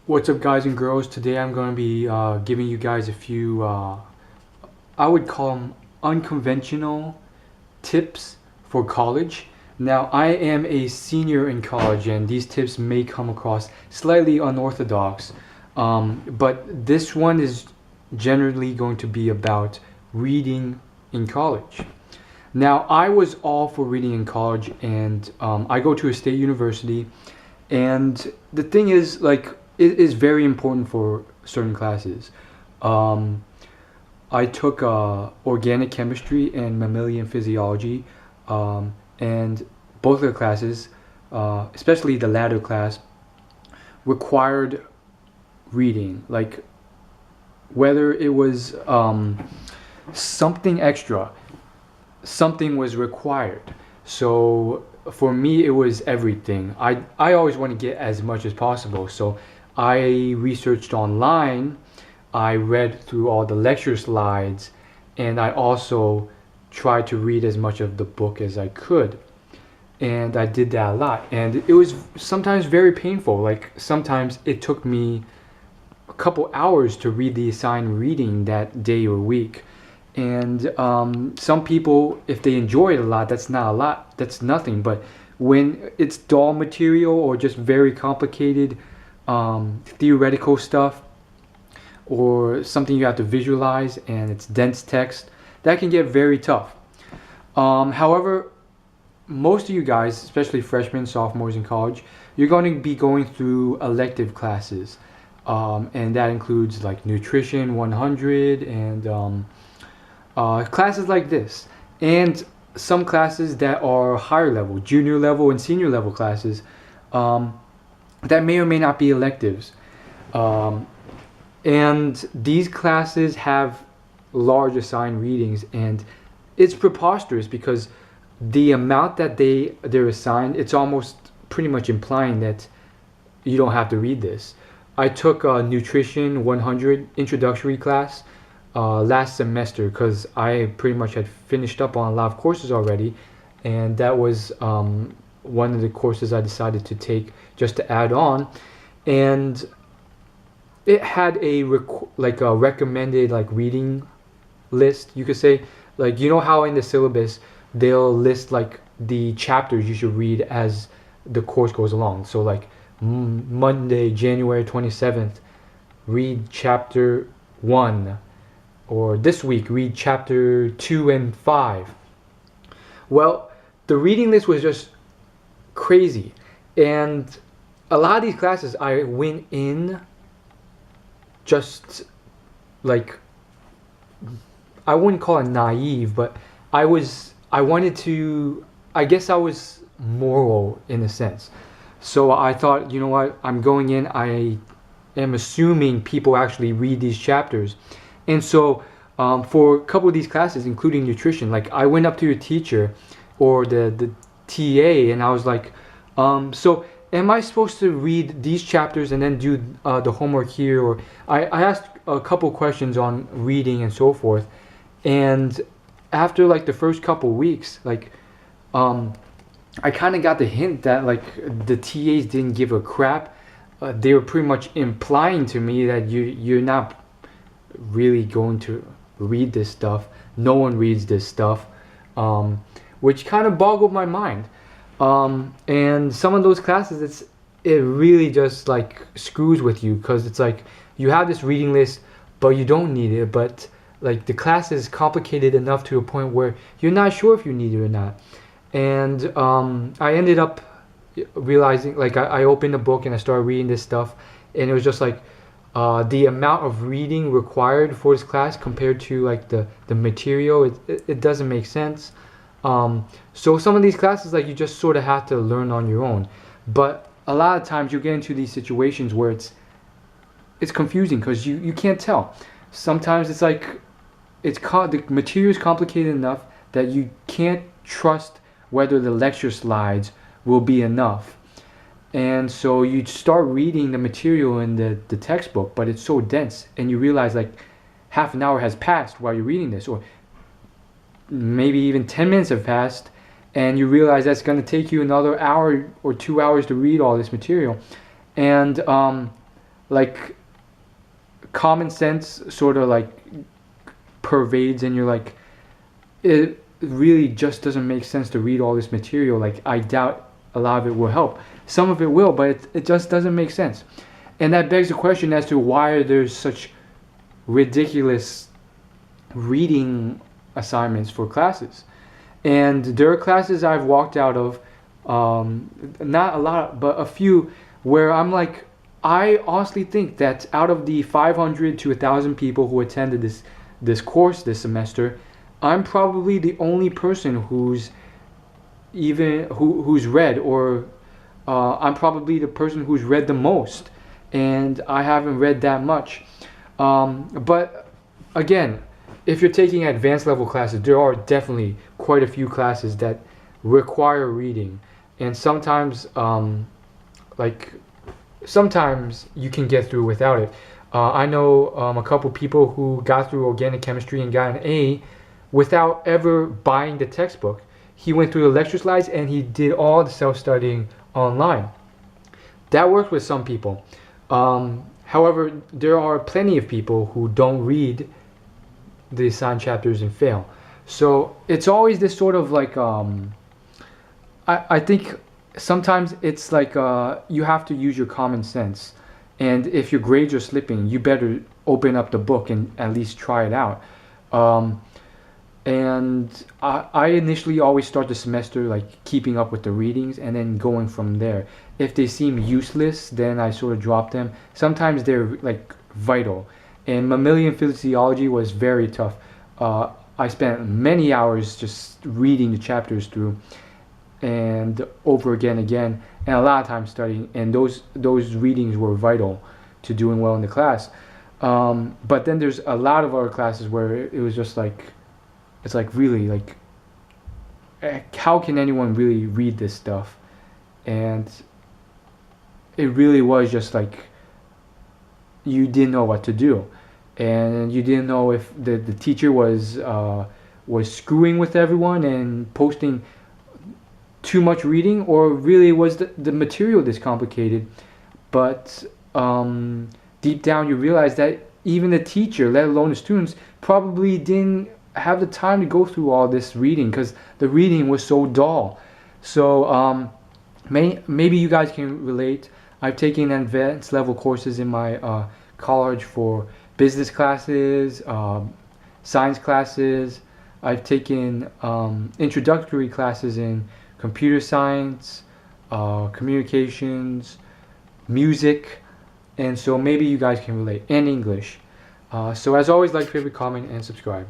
What's up, guys and girls? Today I'm going to be giving you guys a few, I would call them unconventional tips for college. Now, I am a senior in college, and these tips may come across slightly unorthodox, but this one is generally going to be about reading in college. Now, I was all for reading in college, and I go to a state university, and the thing is, like, it is very important for certain classes. Um, I took organic chemistry and mammalian physiology, and both of the classes, especially the latter class, required reading. Like, whether it was something extra, something was required. So for me, it was everything. I always want to get as much as possible. So I researched online, I read through all the lecture slides, and I also tried to read as much of the book as I could. And I did that a lot. And it was sometimes very painful. Like, sometimes it took me a couple hours to read the assigned reading that day or week. And some people, if they enjoy it a lot, that's not a lot, that's nothing. But when it's dull material or just very complicated theoretical stuff, or something you have to visualize and it's dense text, that can get very tough. However, most of you guys, especially freshmen, sophomores in college, you're going to be going through elective classes, and that includes like Nutrition 100 and classes like this, and some classes that are higher level, junior level and senior level classes, that may or may not be electives. And these classes have large assigned readings, and it's preposterous because the amount that they're assigned, it's almost pretty much implying that you don't have to read this. I took a Nutrition 100 introductory class last semester because I pretty much had finished up on a lot of courses already, and that was one of the courses I decided to take just to add on. And it had a recommended like reading list, you could say. Like, you know how in the syllabus they'll list like the chapters you should read as the course goes along. So like Monday, January 27th, read chapter 1, or this week read chapter 2 and 5. Well, the reading list was just crazy, and a lot of these classes I went in just like, I wouldn't call it naive, but I wanted to, I guess I was moral in a sense. So I thought, you know what, I'm going in, I am assuming people actually read these chapters. And so for a couple of these classes, including nutrition, like, I went up to your teacher or the TA, and I was like, so am I supposed to read these chapters and then do the homework here? Or I asked a couple questions on reading and so forth. And after like the first couple weeks, like, I kind of got the hint that like the TAs didn't give a crap. They were pretty much implying to me that you're not really going to read this stuff. No one reads this stuff, which kind of boggled my mind. And some of those classes, it really just like screws with you, because it's like you have this reading list, but you don't need it. But like, the class is complicated enough to a point where you're not sure if you need it or not. And I ended up realizing, like, I opened a book and I started reading this stuff, and it was just like the amount of reading required for this class compared to like the material, it doesn't make sense. So some of these classes, like, you just sort of have to learn on your own. But a lot of times you get into these situations where it's confusing because you can't tell. Sometimes it's like the material is complicated enough that you can't trust whether the lecture slides will be enough. And so you start reading the material in the textbook, but it's so dense, and you realize like half an hour has passed while you're reading this, or maybe even 10 minutes have passed, and you realize that's going to take you another hour or 2 hours to read all this material. And like common sense sort of like pervades, and you're like, it really just doesn't make sense to read all this material. Like, I doubt a lot of it will help. Some of it will, but it just doesn't make sense. And that begs the question as to why there's such ridiculous reading assignments for classes. And there are classes I've walked out of, not a lot, but a few, where I'm like, I honestly think that out of the 500 to 1,000 people who attended this course this semester, I'm probably the only person who's read, or I'm probably the person who's read the most, and I haven't read that much. But again, if you're taking advanced level classes, there are definitely quite a few classes that require reading, and sometimes sometimes you can get through without it. I know a couple people who got through organic chemistry and got an A without ever buying the textbook. He went through the lecture slides and he did all the self-studying online. That works with some people. However, there are plenty of people who don't read the assigned chapters and fail. So it's always this sort of like, I think sometimes it's like you have to use your common sense. And if your grades are slipping, you better open up the book and at least try it out. And I initially always start the semester like keeping up with the readings and then going from there. If they seem useless, then I sort of drop them. Sometimes they're like vital. And mammalian physiology was very tough. I spent many hours just reading the chapters through and over again, and a lot of time studying. And those readings were vital to doing well in the class. But then there's a lot of other classes where it was just like, it's like really like, how can anyone really read this stuff? And it really was just like, you didn't know what to do, and you didn't know if the teacher was screwing with everyone and posting too much reading, or really was the material this complicated. But deep down you realize that even the teacher, let alone the students, probably didn't have the time to go through all this reading because the reading was so dull. So maybe you guys can relate. I've taken advanced level courses in my college for business classes, science classes. I've taken introductory classes in computer science, communications, music, and so maybe you guys can relate, and English. So as always, like, favorite, comment, and subscribe.